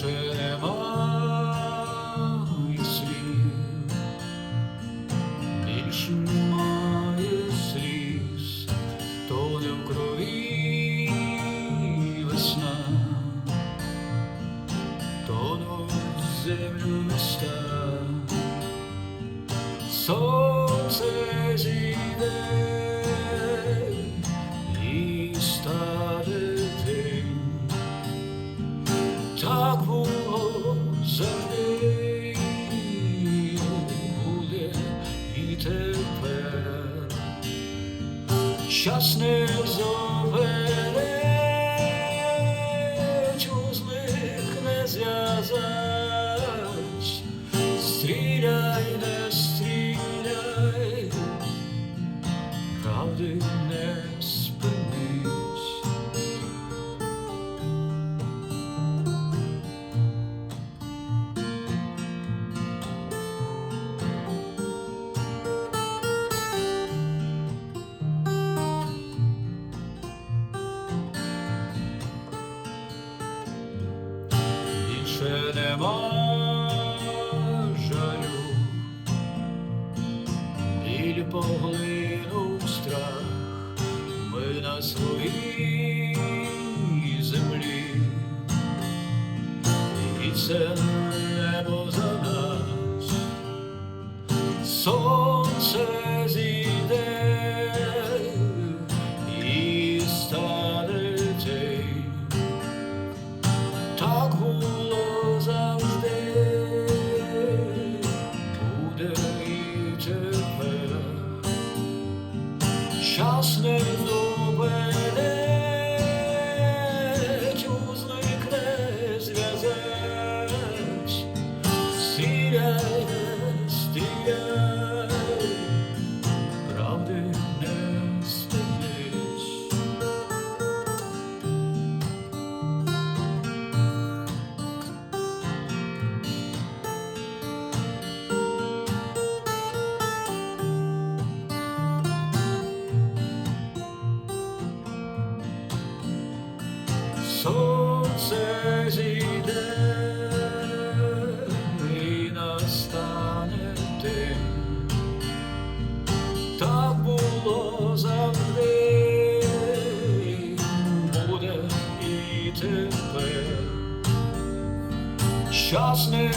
більше немає слів, більше немає сліз, то не в крові весна, тонуть в землю міста. Сонце зійде і стане день. Так було завжди, буде і тепер. Час не зобереш, узлик не зв'язать. Стріляй, не стріляй, правди не спинись. Більше нема жалю, біль поглинув страх. Ми на своїй землі, і це небо за нас. Сонце зійде і стане день. Так було завжди, буде і тепер. Час не зобереш, узлик не зв'язать. Стріляй, не стріляй, правди не спинись. Сонце зійде і настане день. Так було завжди, буде і тепер. Час не